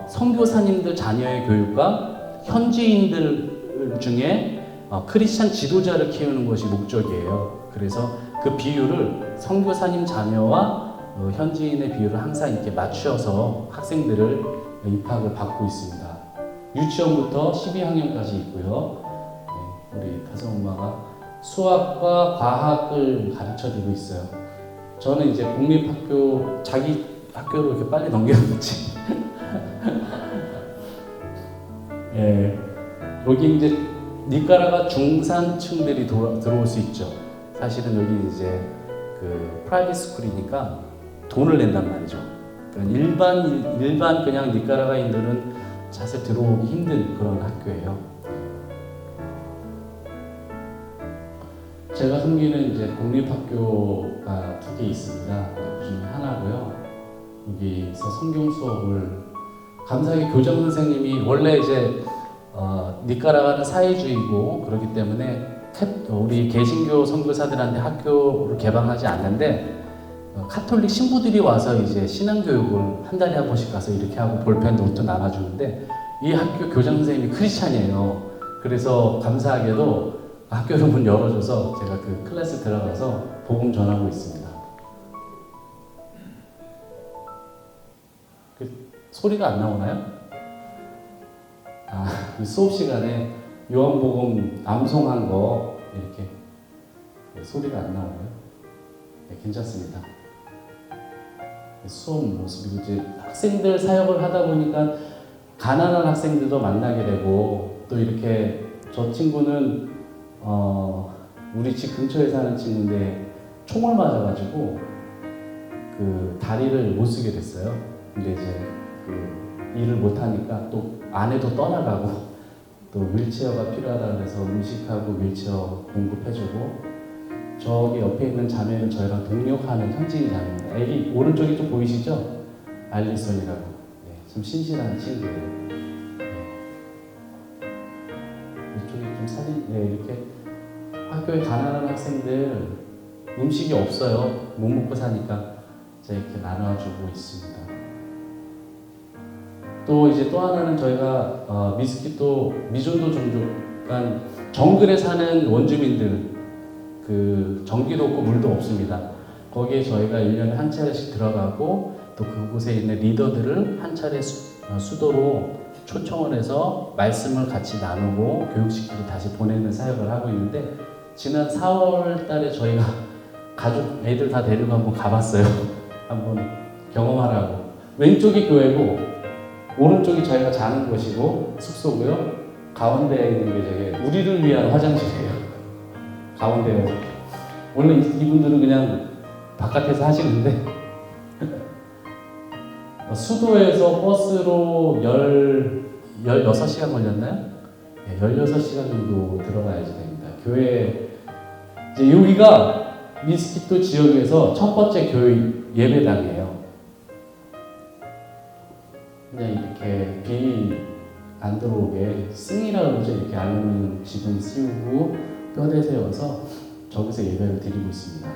선교사님들 자녀의 교육과 현지인들 중에 크리스찬 지도자를 키우는 것이 목적이에요. 그래서 그 비율을 선교사님 자녀와 현지인의 비율을 항상 이렇게 맞추어서 학생들을 입학을 받고 있습니다. 유치원부터 12학년까지 있고요. 우리 다솜 엄마가 수학과 과학을 가르쳐주고 있어요. 저는 이제 공립학교 자기 학교로 이렇게 빨리 넘겨놓지. 여기 이제 니카라과 중산층들이 들어올 수 있죠. 사실은 여기 이제 그 프라이빗 스쿨이니까 돈을 낸단 말이죠. 그러니까 일반 그냥 니카라과인들은 사실 들어오기 힘든 그런 학교예요. 제가 섬기는 이제 공립학교가 2개 있습니다. 그 중에 하나고요. 여기서 성경 수업을 감사하게 교장 선생님이 원래 이제 니카라과는 사회주의고 그렇기 때문에 우리 개신교 선교사들한테 학교를 개방하지 않는데 카톨릭 신부들이 와서 이제 신앙교육을 한 달에 한 번씩 가서 이렇게 하고 볼펜 노트 나눠주는데 이 학교 교장 선생님이 크리스찬이에요. 그래서 감사하게도 학교를 문 열어줘서 제가 그 클래스 들어가서 복음 전하고 있습니다. 그 소리가 안 나오나요? 이 수업 시간에 요한복음 암송한 거 이렇게 소리가 안 나오나요? 네, 괜찮습니다. 수업 모습이고 이제 학생들 사역을 하다 보니까 가난한 학생들도 만나게 되고 또 이렇게 저 친구는 우리 집 근처에 사는 친구인데 총을 맞아가지고 그 다리를 못 쓰게 됐어요. 근데 이제 그 일을 못 하니까 또 아내도 떠나가고 또 휠체어가 필요하다 그래서 음식하고 휠체어 공급해주고 저기 옆에 있는 자매는 저희랑 동력하는 현지인 자매입니다. 애기 오른쪽이 좀 보이시죠? 알리손이라고. 좀 신실한 친구예요. 이쪽에 좀 사진, 이렇게 학교에 가난한 학생들 음식이 없어요. 못 먹고 사니까 이제 이렇게 나눠주고 있습니다. 또 이제 또 하나는 저희가 미스키토 미존도 종족, 그러니까 정글에 사는 원주민들 그 전기도 없고 물도 없습니다. 거기에 저희가 1년에 한 차례씩 들어가고 또 그곳에 있는 리더들을 한 차례 수도로 초청을 해서 말씀을 같이 나누고 교육시키고 다시 보내는 사역을 하고 있는데 지난 4월 달에 저희가 가족 애들 다 데리고 한번 가봤어요. 한번 경험하라고. 왼쪽이 교회고 오른쪽이 저희가 자는 곳이고 숙소고요. 가운데에 있는 게 저게 우리를 위한 화장실이에요. 가운데에서. 원래 이분들은 그냥 바깥에서 하시는데 수도에서 버스로 16시간 걸렸나요? 네, 16시간 정도 들어가야지 됩니다. 교회, 이제 여기가 미스키토 지역에서 첫 번째 교회 예배당이에요. 그냥 이렇게 비 안 들어오게 승이라고 그러죠. 이렇게 알루미늄 지붕 씌우고 뼈대 세워서 저기서 예배를 드리고 있습니다.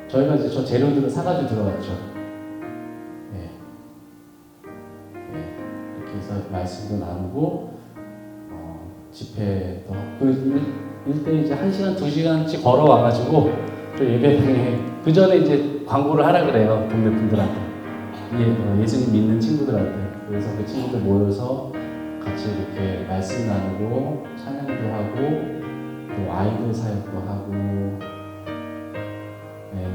저희가 이제 저 재료들을 사가지고 들어갔죠. 네. 네. 이렇게 해서 말씀도 나누고, 집회도 일대 이제 1시간, 2시간씩 걸어와가지고 저 예배당에 그 전에 이제 광고를 하라 그래요. 동네 분들한테. 예수님 믿는 친구들한테. 그래서 그 친구들 모여서 같이 이렇게 말씀 나누고 찬양도 하고 또 아이들 사역도 하고, 네,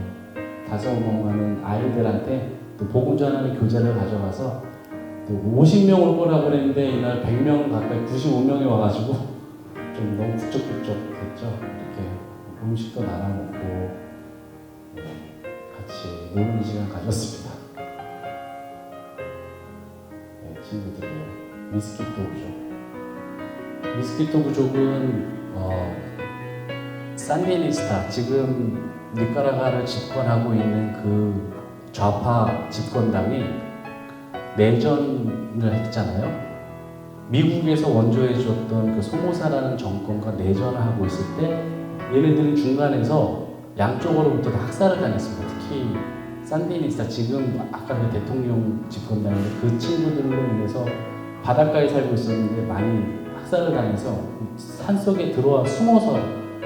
5명 많은 아이들한테 또 복음 전하는 교재를 가져가서 또 50명 올 거라 그랬는데 이날 100명 가까이 95명이 와가지고 좀 너무 북적북적했죠. 이렇게 음식도 나눠 먹고, 네, 같이 노는 시간 가졌습니다. 네, 친구들이에요. 미스키토 부족. 미스키토 부족은 산디니스타, 지금 니카라과를 집권하고 있는 그 좌파 집권당이 내전을 했잖아요. 미국에서 원조해 줬던 그 소모사라는 정권과 내전을 하고 있을 때 얘네들은 중간에서 양쪽으로부터 다 학살을 당했습니다. 특히 산디니스타, 지금 아까 그 대통령 집권당인데 그 친구들로 인해서 바닷가에 살고 있었는데 많이 학살을 당해서 산속에 들어와 숨어서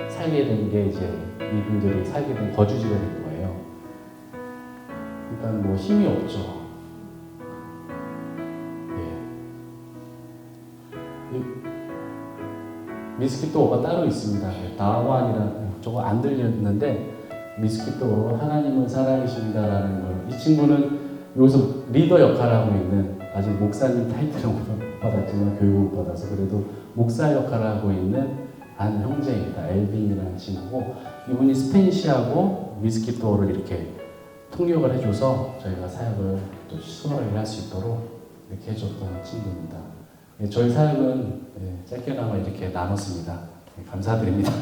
살게 된 게 이제 이분들이 살게 된 거주지가 된 거예요. 그러니까 뭐 힘이 없죠. 예. 미스키토어가 따로 있습니다. 다완이라는, 저거 안 들렸는데 미스키토어, 하나님은 살아계신다라는 걸, 이 친구는 여기서 리더 역할을 하고 있는, 아직 목사님 타이틀을 못 받았지만 교육을 받아서 그래도 목사 역할을 하고 있는 한 형제입니다. 엘빈이라는 친구고, 이분이 스페니시하고 미스키토어를 이렇게 통역을 해줘서 저희가 사역을 또 수월하게 할 수 있도록 이렇게 해줬던 친구입니다. 저희 사역은 짧게나마 이렇게 나눴습니다. 감사드립니다.